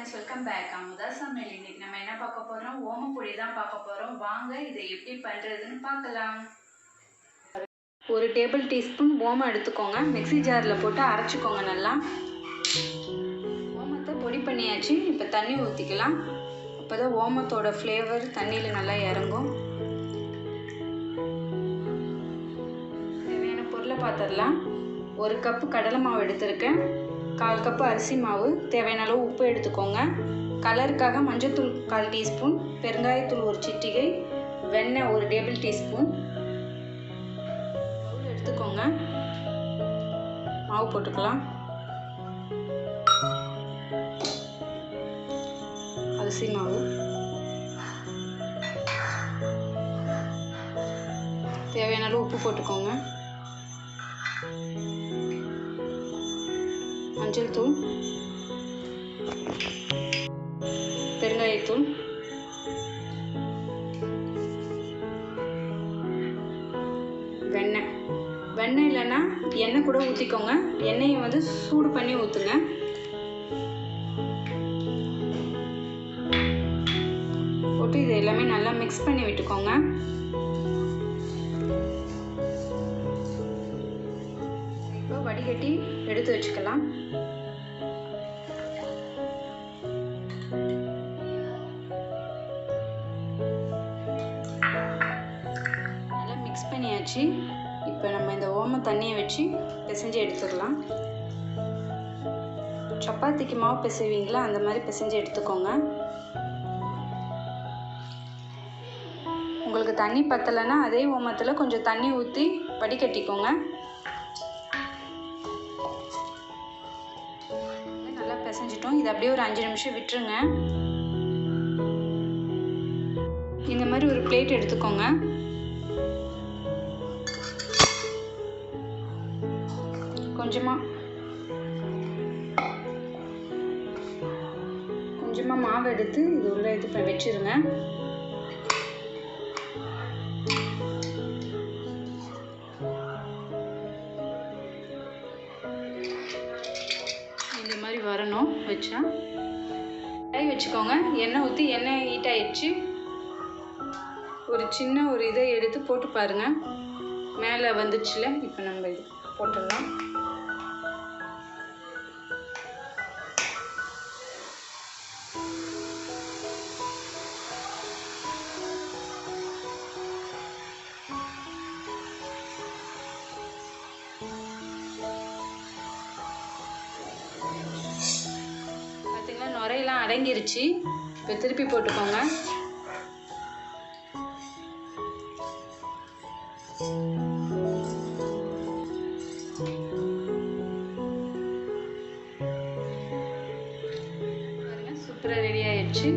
Friends, welcome back. Amudha சமையல். இன்னைக்கு நம்ம என்ன பார்க்க போறோம்? ஓமப்பொடி தான் பார்க்க போறோம். வாங்க இதை எப்படி பண்றதுன்னு பார்க்கலாம். ஒரு டேபிள் டீஸ்பூன் ஓமம் எடுத்துக்கோங்க. மிக்ஸி ஜாரில் போட்டு அரைச்சிக்கோங்க. நல்லா ஓமத்தை பொடி பண்ணியாச்சு. இப்போ தண்ணி ஊற்றிக்கலாம். அப்போ தான் ஓமத்தோட ஃப்ளேவர் தண்ணியில் நல்லா இறங்கும். தேவையான பொருளை பார்த்துடலாம். ஒரு கப்பு கடலை மாவு எடுத்திருக்கேன். 1/4 கப்பு அரிசி மாவு, தேவையான அளவு உப்பு எடுத்துக்கோங்க. கலருக்காக மஞ்சள்தூள் 1/4 டீஸ்பூன், பெருங்காயத்தூள் 1 சிட்டிகை, வெண்ணெய் 1 டேபிள் டீஸ்பூன் எடுத்துக்கோங்க. மாவு போட்டுக்கலாம். அரிசி மாவு, தேவையான அளவு உப்பு போட்டுக்கோங்க. மஞ்சள் தூள், பெருங்காயத்தூள், வெண்ணெய் இல்லைன்னா எண்ணெய் கூட ஊற்றிக்கோங்க. எண்ணெயை வந்து சூடு பண்ணி ஊற்றுங்க. போட்டு இது எல்லாமே நல்லா மிக்ஸ் பண்ணி விட்டுக்கோங்க. இப்போ வடிகட்டி எடுத்து வச்சுக்கலாம். நல்லா மிக்ஸ் பண்ணியாச்சு. இப்போ நம்ம இந்த ஓம தண்ணியை வச்சு பிசைஞ்சு எடுத்துக்கலாம். சப்பாத்திக்கு மாவு பிசைவீங்களா, அந்த மாதிரி பிசைஞ்சு எடுத்துக்கோங்க. உங்களுக்கு தண்ணி பத்தலைன்னா அதே ஓமத்தில் கொஞ்சம் தண்ணி ஊற்றி வடிகட்டிக்கோங்க. நல்லா பிசைஞ்சிட்டோம். இது அப்படியே ஒரு 5 நிமிஷம் விட்டுருங்க. இந்த மாதிரி ஒரு பிளேட் எடுத்துக்கோங்க. கொஞ்சமாக மாவு எடுத்து இது உள்ள இது வச்சிருங்க. இந்த மாதிரி வரணும். வச்சா கடாய் வச்சுக்கோங்க. எண்ணெய் ஊற்றி எண்ணெய் ஹீட் ஆயிடுச்சு. ஒரு சின்ன ஒரு இதை எடுத்து போட்டு பாருங்கள். மேலே வந்துச்சுல. இப்போ நம்ம இது போட்டுடலாம். பார்த்தீங்கன்னா நுரையெல்லாம் அடங்கிருச்சு. இப்போ திருப்பி போட்டுக்கோங்க. சூப்பராக ரெடி ஆயிடுச்சு.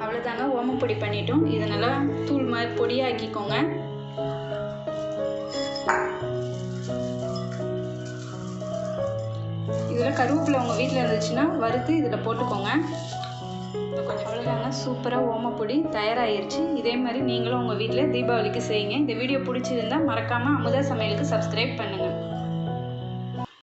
அவ்வளோதாங்க, ஓமப்பொடி பண்ணிட்டோம். இதை நல்லா தூள் மாதிரி பொடியாக்கிக்கோங்க. இதில் கருவேப்பிலை உங்கள் வீட்டில் இருந்துச்சுன்னா வறுத்து இதில் போட்டுக்கோங்க. கொஞ்சம் அவ்வளோதாங்க, சூப்பராக ஓமப்பொடி தயாராகிருச்சு. இதே மாதிரி நீங்களும் உங்கள் வீட்டில் தீபாவளிக்கு செய்யுங்க. இந்த வீடியோ பிடிச்சிருந்தால் மறக்காமல் அமுதா சமையலுக்கு சப்ஸ்கிரைப் பண்ணுங்கள்.